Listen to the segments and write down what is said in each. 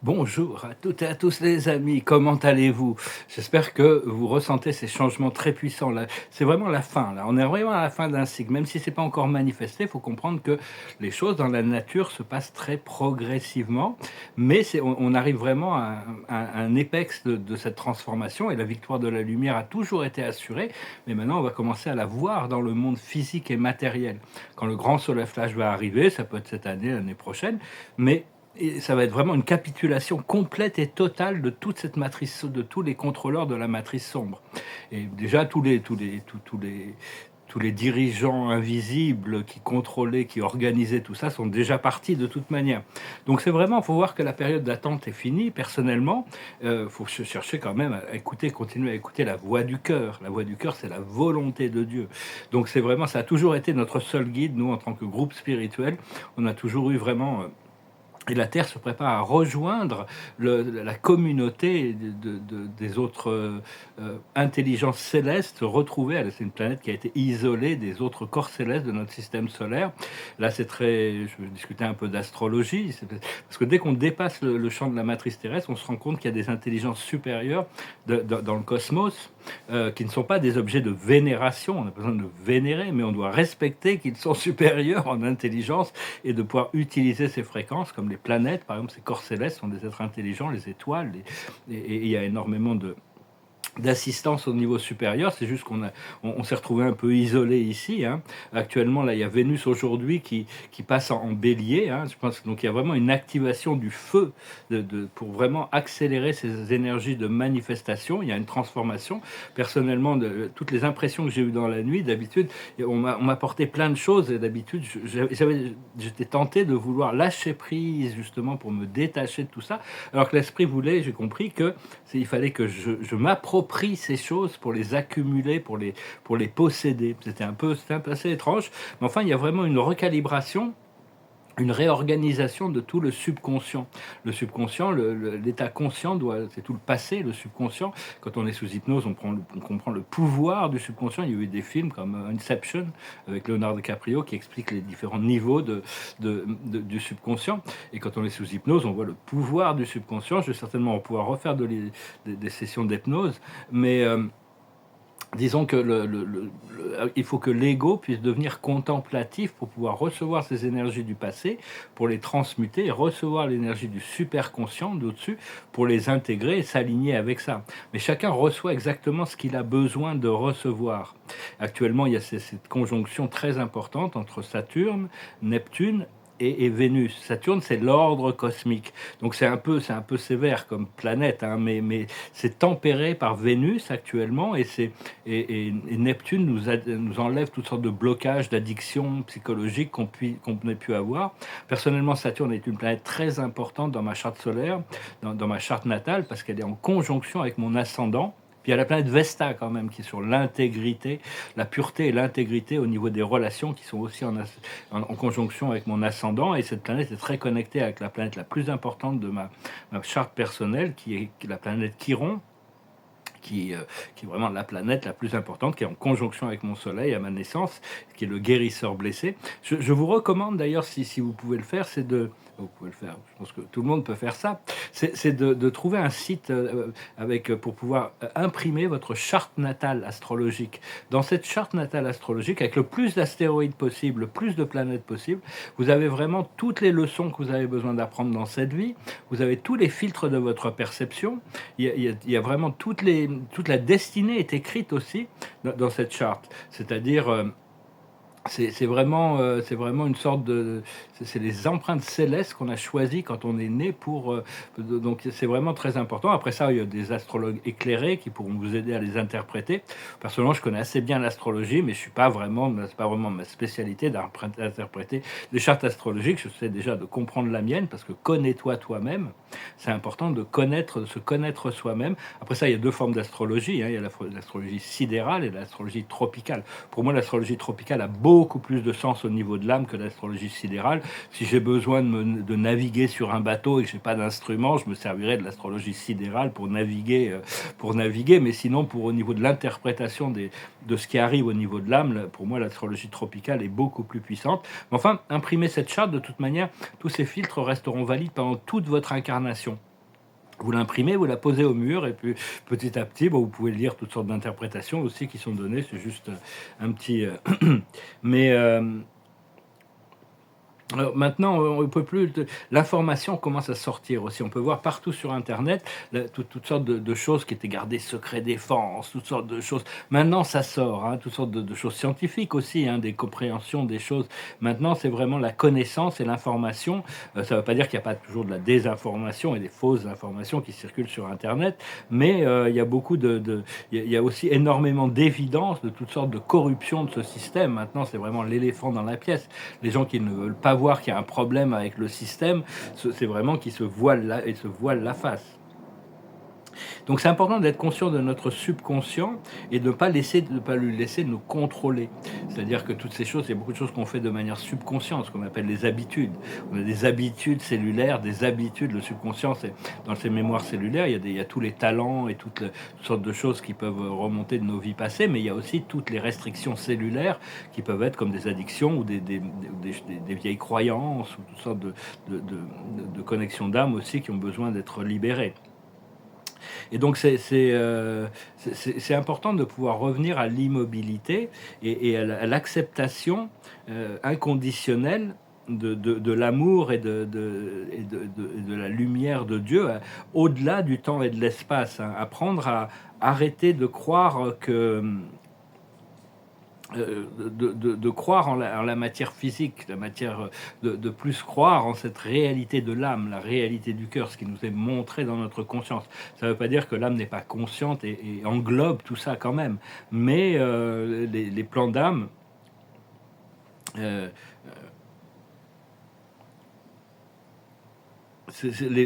Bonjour à toutes et à tous les amis, comment allez-vous? J'espère que vous ressentez ces changements très puissants là. C'est vraiment la fin là, on est vraiment à la fin d'un cycle, même si c'est pas encore manifesté, il faut comprendre que les choses dans la nature se passent très progressivement, mais on arrive vraiment à un apex de cette transformation et la victoire de la lumière a toujours été assurée, mais maintenant on va commencer à la voir dans le monde physique et matériel. Quand le grand soleil flash va arriver, ça peut être cette année, l'année prochaine, mais et ça va être vraiment une capitulation complète et totale de toute cette matrice, de tous les contrôleurs de la matrice sombre. Et déjà, tous les dirigeants invisibles qui contrôlaient, qui organisaient tout ça, sont déjà partis de toute manière. Donc c'est vraiment, il faut voir que la période d'attente est finie. Personnellement, il faut chercher quand même à écouter, continuer à écouter la voix du cœur. La voix du cœur, c'est la volonté de Dieu. Donc c'est vraiment, ça a toujours été notre seul guide, nous, en tant que groupe spirituel. On a toujours eu vraiment... et la Terre se prépare à rejoindre la communauté des autres intelligences célestes retrouvées. C'est une planète qui a été isolée des autres corps célestes de notre système solaire. Là, c'est très... Je vais discuter un peu d'astrologie, parce que dès qu'on dépasse le champ de la matrice terrestre, on se rend compte qu'il y a des intelligences supérieures dans le cosmos, qui ne sont pas des objets de vénération. On a besoin de vénérer, mais on doit respecter qu'ils sont supérieurs en intelligence et de pouvoir utiliser ces fréquences, comme les planètes, par exemple, ces corps célestes sont des êtres intelligents, les étoiles, et il y a énormément d'assistance au niveau supérieur. C'est juste on s'est retrouvé un peu isolé ici, hein. Actuellement, là, il y a Vénus aujourd'hui qui passe en bélier, hein. Je pense donc il y a vraiment une activation du feu pour vraiment accélérer ces énergies de manifestation. Il y a une transformation. Personnellement, de toutes les impressions que j'ai eues dans la nuit, d'habitude, on m'a porté plein de choses, et d'habitude, j'étais tenté de vouloir lâcher prise justement pour me détacher de tout ça, alors que l'esprit voulait, j'ai compris que il fallait que je m'approprie ces choses pour les accumuler, pour les posséder. C'était un peu assez étrange, mais enfin, il y a vraiment une recalibration, une réorganisation de tout le subconscient. Le subconscient, l'état conscient, c'est tout le passé, le subconscient. Quand on est sous hypnose, on comprend le pouvoir du subconscient. Il y a eu des films comme Inception, avec Leonardo DiCaprio, qui explique les différents niveaux du subconscient. Et quand on est sous hypnose, on voit le pouvoir du subconscient. Je vais certainement pouvoir refaire des sessions d'hypnose, mais... disons que il faut que l'ego puisse devenir contemplatif pour pouvoir recevoir ces énergies du passé, pour les transmuter et recevoir l'énergie du superconscient d'au-dessus pour les intégrer et s'aligner avec ça. Mais chacun reçoit exactement ce qu'il a besoin de recevoir. Actuellement, il y a cette conjonction très importante entre Saturne, Neptune et Vénus. Saturne, c'est l'ordre cosmique. Donc c'est un peu sévère comme planète, hein, mais c'est tempéré par Vénus actuellement, et Neptune nous enlève toutes sortes de blocages, d'addictions psychologiques qu'on ait pu avoir. Personnellement, Saturne est une planète très importante dans ma charte solaire, dans ma charte natale, parce qu'elle est en conjonction avec mon ascendant. Puis il y a la planète Vesta quand même, qui est sur l'intégrité, la pureté et l'intégrité au niveau des relations, qui sont aussi en conjonction avec mon ascendant. Et cette planète est très connectée avec la planète la plus importante de ma charte personnelle, qui est la planète Chiron, qui est vraiment la planète la plus importante, qui est en conjonction avec mon soleil à ma naissance, qui est le guérisseur blessé. Je vous recommande d'ailleurs, si vous pouvez le faire, vous pouvez le faire, je pense que tout le monde peut faire ça, c'est de trouver un site pour pouvoir imprimer votre charte natale astrologique. Dans cette charte natale astrologique, avec le plus d'astéroïdes possible, le plus de planètes possible, vous avez vraiment toutes les leçons que vous avez besoin d'apprendre dans cette vie, vous avez tous les filtres de votre perception, il y a vraiment toute la destinée est écrite aussi dans cette charte. C'est-à-dire, c'est vraiment une sorte de... C'est les empreintes célestes qu'on a choisies quand on est né pour... donc c'est vraiment très important. Après ça, il y a des astrologues éclairés qui pourront vous aider à les interpréter. Personnellement, je connais assez bien l'astrologie, mais c'est pas vraiment ma spécialité d'interpréter les chartes astrologiques. Je sais déjà de comprendre la mienne, parce que connais-toi toi-même. C'est important de se connaître soi-même. Après ça, il y a deux formes d'astrologie, hein. Il y a l'astrologie sidérale et l'astrologie tropicale. Pour moi, l'astrologie tropicale a beaucoup plus de sens au niveau de l'âme que l'astrologie sidérale. Si j'ai besoin de naviguer sur un bateau et que j'ai pas d'instrument, je me servirai de l'astrologie sidérale pour naviguer, mais sinon, au niveau de l'interprétation de ce qui arrive au niveau de l'âme, pour moi, l'astrologie tropicale est beaucoup plus puissante. Mais enfin, imprimer cette charte, de toute manière, tous ces filtres resteront valides pendant toute votre incarnation. Vous l'imprimez, vous la posez au mur, et puis petit à petit, bon, vous pouvez lire toutes sortes d'interprétations aussi qui sont données. C'est juste un petit. Mais alors maintenant, on ne peut plus. L'information commence à sortir aussi. On peut voir partout sur Internet toutes sortes de choses qui étaient gardées secret défense, toutes sortes de choses. Maintenant, ça sort, hein, toutes sortes de choses scientifiques aussi, hein, des compréhensions des choses. Maintenant, c'est vraiment la connaissance et l'information. Ça ne veut pas dire qu'il n'y a pas toujours de la désinformation et des fausses informations qui circulent sur Internet, mais il y a beaucoup il y a aussi énormément d'évidence de toutes sortes de corruptions de ce système. Maintenant, c'est vraiment l'éléphant dans la pièce. Les gens qui ne veulent pas voir qu'il y a un problème avec le système, c'est vraiment qu'ils se voilent la face. Donc c'est important d'être conscient de notre subconscient et de ne pas lui laisser nous contrôler. C'est-à-dire que toutes ces choses, il y a beaucoup de choses qu'on fait de manière subconsciente, ce qu'on appelle les habitudes. On a des habitudes cellulaires, des habitudes. Le subconscient, c'est dans ces mémoires cellulaires, il y a tous les talents et toutes sortes de choses qui peuvent remonter de nos vies passées, mais il y a aussi toutes les restrictions cellulaires qui peuvent être comme des addictions ou des vieilles croyances ou toutes sortes de connexions d'âme aussi qui ont besoin d'être libérées. Et donc c'est important de pouvoir revenir à l'immobilité et à l'acceptation inconditionnelle de l'amour et de la lumière de Dieu, au-delà du temps et de l'espace, hein. Apprendre à arrêter de croire que de croire en la matière physique, la matière, de plus croire en cette réalité de l'âme, la réalité du cœur, ce qui nous est montré dans notre conscience. Ça ne veut pas dire que l'âme n'est pas consciente et englobe tout ça quand même, mais les plans d'âme, euh,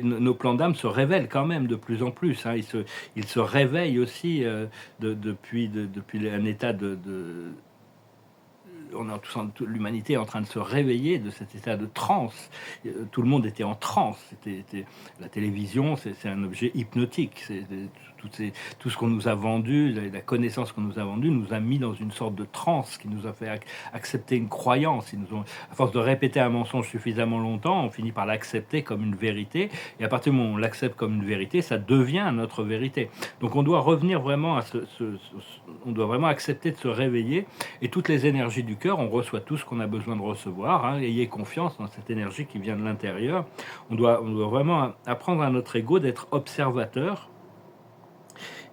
nos plans d'âme se révèlent quand même de plus en plus, hein. Ils se réveillent aussi depuis un état l'humanité est en train de se réveiller de cet état de transe. Tout le monde était en transe. La télévision, c'est un objet hypnotique. Tout ce qu'on nous a vendu, la connaissance qu'on nous a vendue, nous a mis dans une sorte de transe qui nous a fait accepter une croyance. À force de répéter un mensonge suffisamment longtemps, on finit par l'accepter comme une vérité. Et à partir du moment où on l'accepte comme une vérité, ça devient notre vérité. Donc on doit revenir vraiment on doit vraiment accepter de se réveiller, et toutes les énergies du cœur, on reçoit tout ce qu'on a besoin de recevoir, hein. Ayez confiance dans cette énergie qui vient de l'intérieur. On doit vraiment apprendre à notre ego d'être observateur,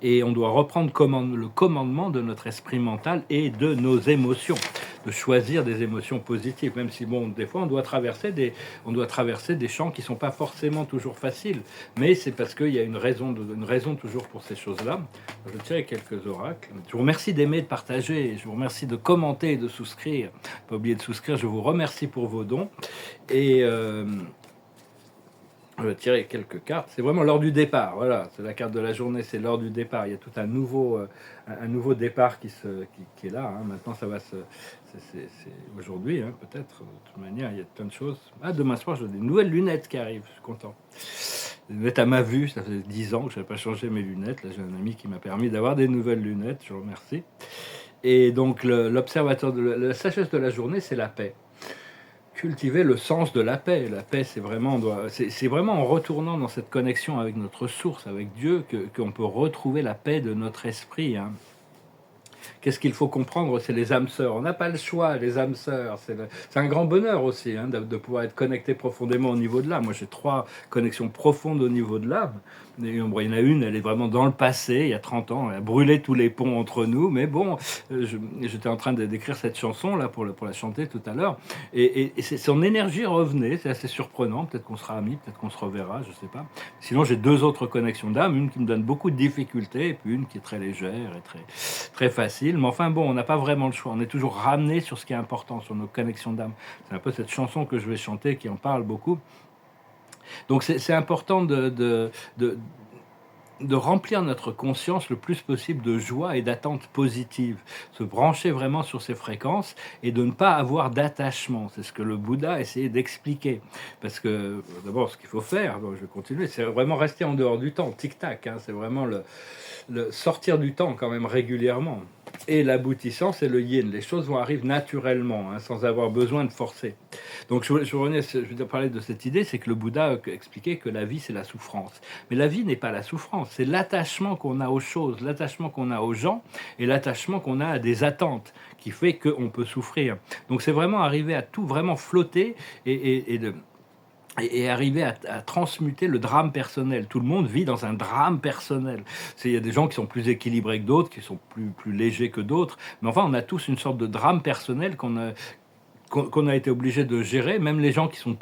et on doit reprendre le commandement de notre esprit mental et de nos émotions, de choisir des émotions positives, même si bon, des fois on doit traverser des champs qui sont pas forcément toujours faciles, mais c'est parce qu'il y a une raison toujours pour ces choses-là. Je tiens quelques oracles. Je vous remercie d'aimer, de partager, je vous remercie de commenter et de souscrire. Pas oublier de souscrire. Je vous remercie pour vos dons, et on va tirer quelques cartes. C'est vraiment l'heure du départ. Voilà, c'est la carte de la journée, c'est l'heure du départ. Il y a tout un nouveau départ qui est là, hein. Maintenant, ça va c'est aujourd'hui, hein, peut-être. De toute manière, il y a plein de choses. Ah, demain soir, j'ai des nouvelles lunettes qui arrivent. Je suis content. Des lunettes à ma vue. Ça fait 10 ans que je n'avais pas changé mes lunettes. Là, j'ai un ami qui m'a permis d'avoir des nouvelles lunettes. Je vous remercie. Et donc, l'observateur la sagesse de la journée, c'est la paix. Cultiver le sens de la paix. La paix, c'est vraiment en retournant dans cette connexion avec notre source, avec Dieu, qu'on peut retrouver la paix de notre esprit, hein. Qu'est-ce qu'il faut comprendre? C'est les âmes sœurs. On n'a pas le choix, les âmes sœurs. C'est un grand bonheur aussi, hein, de pouvoir être connecté profondément au niveau de l'âme. Moi, j'ai 3 connexions profondes au niveau de l'âme. Il y en a une, elle est vraiment dans le passé, il y a 30 ans. Elle a brûlé tous les ponts entre nous. Mais bon, j'étais en train d'écrire cette chanson là pour la chanter tout à l'heure. Et son énergie revenait. C'est assez surprenant. Peut-être qu'on sera amis, peut-être qu'on se reverra, je sais pas. Sinon, j'ai 2 autres connexions d'âme. Une qui me donne beaucoup de difficultés, et puis une qui est très légère et très, très facile. Mais enfin bon, on n'a pas vraiment le choix. On est toujours ramené sur ce qui est important, sur nos connexions d'âme. C'est un peu cette chanson que je vais chanter qui en parle beaucoup. Donc c'est important de remplir notre conscience le plus possible de joie et d'attente positive, se brancher vraiment sur ces fréquences et de ne pas avoir d'attachement. C'est ce que le Bouddha a essayé d'expliquer. Parce que d'abord, ce qu'il faut faire, je vais continuer, c'est vraiment rester en dehors du temps, tic-tac, hein. C'est vraiment le sortir du temps quand même régulièrement. et l'aboutissant, c'est le yin. Les choses vont arriver naturellement, hein, sans avoir besoin de forcer. Donc, je veux parler de cette idée, c'est que le Bouddha expliquait que la vie, c'est la souffrance. Mais la vie n'est pas la souffrance, c'est l'attachement qu'on a aux choses, l'attachement qu'on a aux gens et l'attachement qu'on a à des attentes qui fait qu'on peut souffrir. Donc, c'est vraiment arriver à tout vraiment flotter et arriver à transmuter le drame personnel. Tout le monde vit dans un drame personnel. Il y a des gens qui sont plus équilibrés que d'autres, qui sont plus légers que d'autres, mais enfin, on a tous une sorte de drame personnel qu'on a été obligé de gérer. Même les gens qui montrent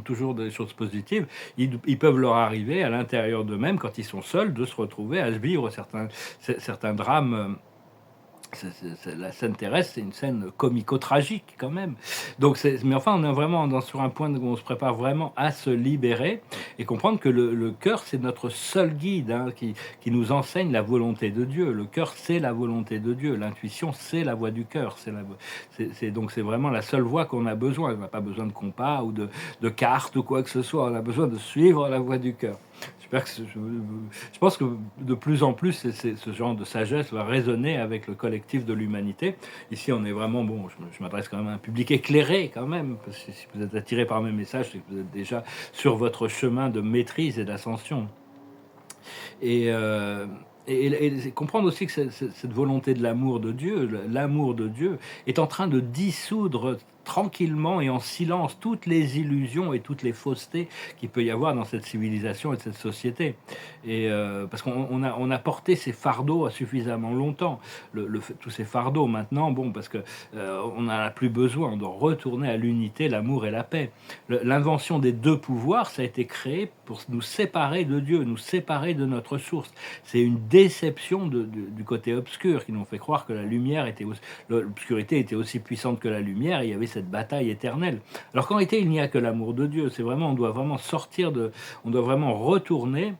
toujours des choses positives, ils peuvent leur arriver à l'intérieur d'eux-mêmes, quand ils sont seuls, de se retrouver à vivre certains drames. La scène terrestre, c'est une scène comico-tragique quand même. Mais enfin, on est vraiment sur un point où on se prépare vraiment à se libérer et comprendre que le cœur, c'est notre seul guide, hein, qui nous enseigne la volonté de Dieu. Le cœur, c'est la volonté de Dieu. L'intuition, c'est la voix du cœur. Donc c'est vraiment la seule voie qu'on a besoin. On n'a pas besoin de compas ou de cartes ou quoi que ce soit. On a besoin de suivre la voie du cœur. Je pense que de plus en plus, ce genre de sagesse va résonner avec le collectif de l'humanité. Ici, on est vraiment, bon, je m'adresse quand même à un public éclairé quand même, parce que si vous êtes attiré par mes messages, c'est que vous êtes déjà sur votre chemin de maîtrise et d'ascension. Et comprendre aussi que cette volonté de l'amour de Dieu est en train de dissoudre tranquillement et en silence toutes les illusions et toutes les faussetés qu'il peut y avoir dans cette civilisation et cette société. Parce qu'on a porté ces fardeaux suffisamment longtemps. Tous ces fardeaux maintenant, bon, parce que on n'en a plus besoin. On doit retourner à l'unité, l'amour et la paix. L'invention des deux pouvoirs, ça a été créé pour nous séparer de Dieu, nous séparer de notre source. C'est une déception du côté obscur qui nous fait croire que l'obscurité était aussi puissante que la lumière, et il y avait cette bataille éternelle. Alors qu'en réalité, il n'y a que l'amour de Dieu. On doit vraiment on doit vraiment retourner,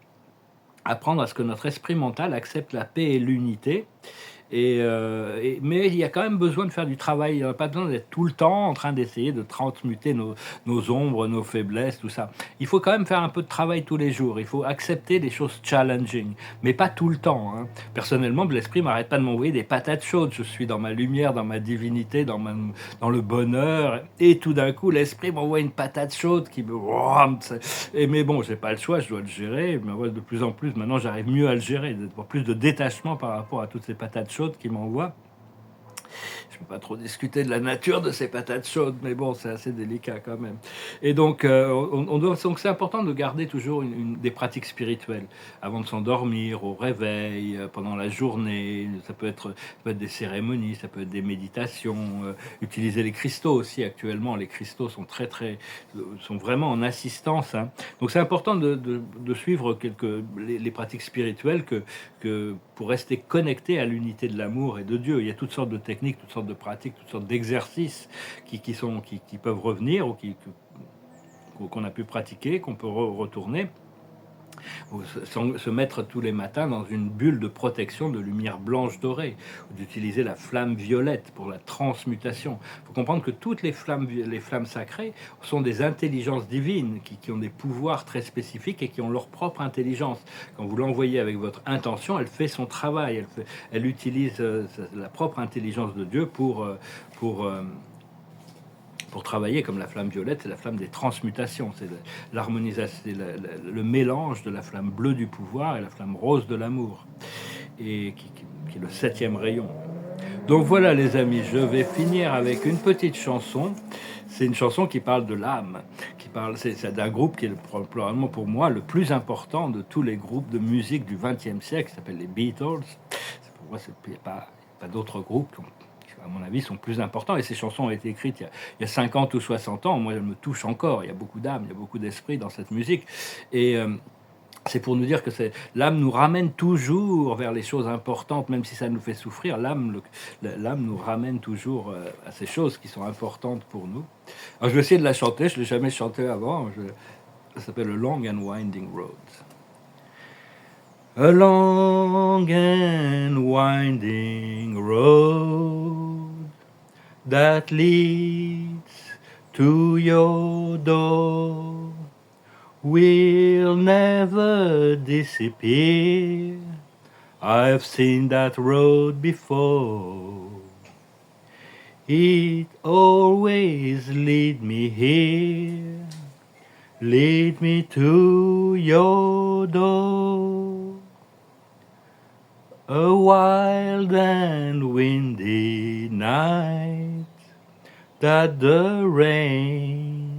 apprendre à ce que notre esprit mental accepte la paix et l'unité. Mais il y a quand même besoin de faire du travail. Il n'y a pas besoin d'être tout le temps en train d'essayer de transmuter nos ombres, nos faiblesses, tout ça. Il faut quand même faire un peu de travail tous les jours. Il faut accepter des choses challenging, mais pas tout le temps, hein. Personnellement, l'esprit m'arrête pas de m'envoyer des patates chaudes. Je suis dans ma lumière, dans ma divinité, dans le bonheur, et tout d'un coup, l'esprit m'envoie une patate chaude qui me... Mais bon, j'ai pas le choix, je dois le gérer. Mais de plus en plus, maintenant, j'arrive mieux à le gérer, d'avoir plus de détachement par rapport à toutes ces patates chaudes qui m'envoie. Je peux pas trop discuter de la nature de ces patates chaudes, mais bon, c'est assez délicat quand même. Et donc, donc c'est important de garder toujours des pratiques spirituelles avant de s'endormir, au réveil, pendant la journée. Ça peut être des cérémonies, ça peut être des méditations. Utiliser les cristaux aussi. Actuellement, les cristaux sont vraiment en assistance, hein. Donc, c'est important de suivre les pratiques spirituelles pour rester connecté à l'unité de l'amour et de Dieu. Il y a toutes sortes de techniques, toutes sortes de pratiques, toutes sortes d'exercices qui peuvent revenir ou qu'on a pu pratiquer, qu'on peut retourner, ou se mettre tous les matins dans une bulle de protection de lumière blanche dorée, ou d'utiliser la flamme violette pour la transmutation. Il faut comprendre que toutes les flammes sacrées sont des intelligences divines qui ont des pouvoirs très spécifiques et qui ont leur propre intelligence. Quand vous l'envoyez avec votre intention, elle fait son travail, elle utilise la propre intelligence de Dieu pour travailler. Comme la flamme violette, c'est la flamme des transmutations, c'est l'harmonisation, c'est le mélange de la flamme bleue du pouvoir et la flamme rose de l'amour, et qui est le 7e rayon. Donc voilà les amis, je vais finir avec une petite chanson. C'est une chanson qui parle de l'âme, c'est d'un groupe qui est probablement pour moi le plus important de tous les groupes de musique du XXe siècle, qui s'appelle les Beatles. Pour moi, il n'y a pas d'autres groupes à mon avis, sont plus importants. Et ces chansons ont été écrites il y a 50 ou 60 ans. Moi, elles me touchent encore. Il y a beaucoup d'âme, il y a beaucoup d'esprit dans cette musique. Et c'est pour nous dire que l'âme nous ramène toujours vers les choses importantes, même si ça nous fait souffrir. L'âme nous ramène toujours à ces choses qui sont importantes pour nous. Alors, je vais essayer de la chanter. Je ne l'ai jamais chantée avant. Ça s'appelle A Long and Winding Road. A long and winding road that leads to your door will never disappear I've seen that road before. It always lead me here, lead me to your door. A wild and windy night that the rain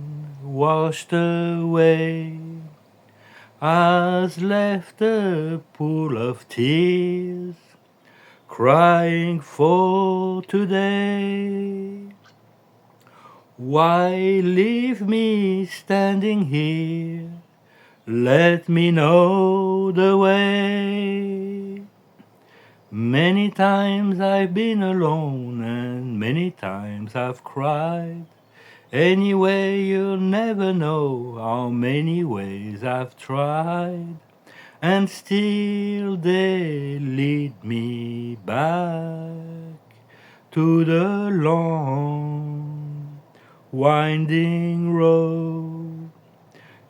washed away has left a pool of tears crying for today. Why leave me standing here? Let me know the way. Many times I've been alone and many times I've cried. Anyway, you'll never know how many ways I've tried. And still they lead me back to the long winding road.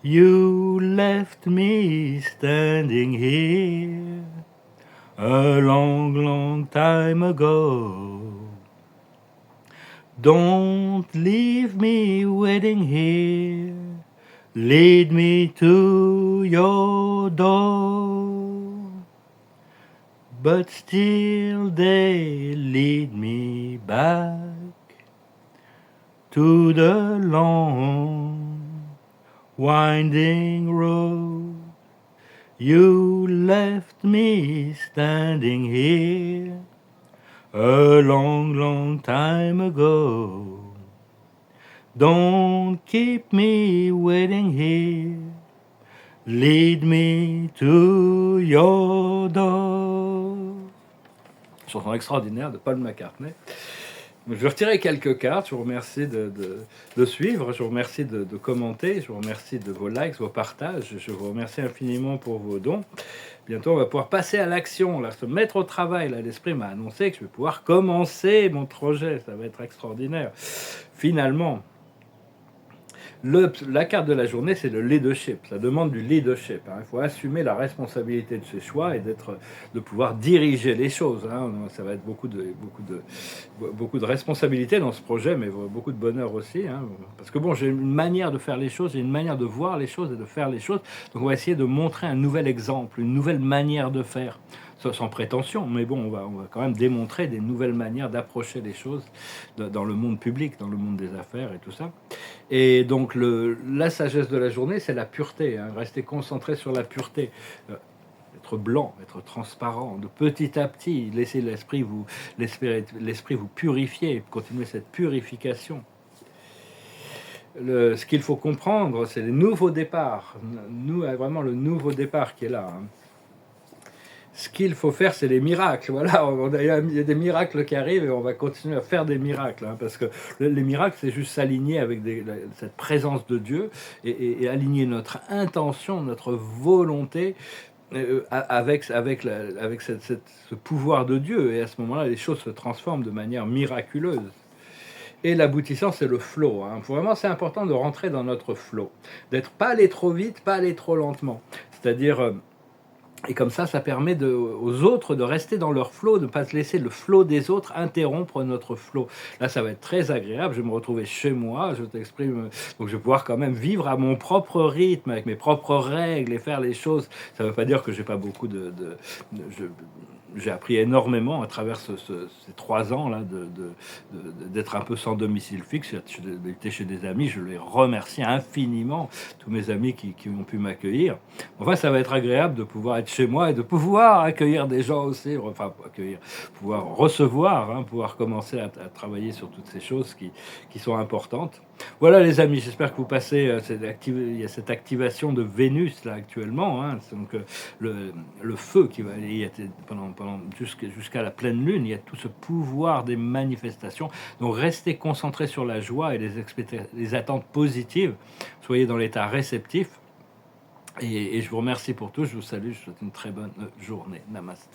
You left me standing here a long, long time ago. Don't leave me waiting here. Lead me to your door. But still they lead me back to the long winding road. You left me standing here a long, long time ago. Don't keep me waiting here. Lead me to your door. Chanson extraordinaire de Paul McCartney. Je vais retirer quelques cartes. Je vous remercie de suivre. Je vous remercie de commenter. Je vous remercie de vos likes, vos partages. Je vous remercie infiniment pour vos dons. Bientôt, on va pouvoir passer à l'action, là, se mettre au travail. Là, l'esprit m'a annoncé que je vais pouvoir commencer mon projet. Ça va être extraordinaire. Finalement, la carte de la journée, c'est le leadership. Ça demande du leadership. Hein. Il faut assumer la responsabilité de ses choix et de pouvoir diriger les choses. Hein. Ça va être beaucoup de responsabilités dans ce projet, mais beaucoup de bonheur aussi. Hein. Parce que bon, j'ai une manière de faire les choses, j'ai une manière de voir les choses et de faire les choses. Donc on va essayer de montrer un nouvel exemple, une nouvelle manière de faire. Sans prétention, mais bon, on va quand même démontrer des nouvelles manières d'approcher les choses dans le monde public, dans le monde des affaires et tout ça. Et donc la sagesse de la journée, c'est la pureté, hein, rester concentré sur la pureté, être blanc, être transparent, de petit à petit, laisser l'esprit vous purifier, continuer cette purification. Ce qu'il faut comprendre, c'est les nouveaux départs, vraiment le nouveau départ qui est là. Hein. Ce qu'il faut faire, c'est les miracles. Voilà, il y a des miracles qui arrivent et on va continuer à faire des miracles. Hein, parce que les miracles, c'est juste s'aligner avec cette présence de Dieu et aligner notre intention, notre volonté avec ce pouvoir de Dieu. Et à ce moment-là, les choses se transforment de manière miraculeuse. Et l'aboutissant, c'est le flow. Hein. Vraiment, c'est important de rentrer dans notre flow. D'être pas aller trop vite, pas aller trop lentement. C'est-à-dire... Et comme ça permet aux autres de rester dans leur flow, de ne pas se laisser le flow des autres interrompre notre flow. Là, ça va être très agréable. Je vais me retrouver chez moi, je t'exprime. Donc, je vais pouvoir quand même vivre à mon propre rythme, avec mes propres règles et faire les choses. Ça ne veut pas dire que j'ai pas beaucoup j'ai appris énormément à travers ces 3 ans là d'être un peu sans domicile fixe, d'être chez des amis. Je les remercie infiniment, tous mes amis qui ont pu m'accueillir. Enfin, ça va être agréable de pouvoir être chez moi et de pouvoir accueillir des gens aussi, enfin pouvoir recevoir, hein, pouvoir commencer à travailler sur toutes ces choses qui sont importantes. Voilà les amis, j'espère que vous passez, il y a cette activation de Vénus là actuellement, hein, donc le feu qui va aller jusqu'à la pleine lune, il y a tout ce pouvoir des manifestations, donc restez concentrés sur la joie et les attentes positives, soyez dans l'état réceptif, et je vous remercie pour tout, je vous salue, je vous souhaite une très bonne journée, Namaste.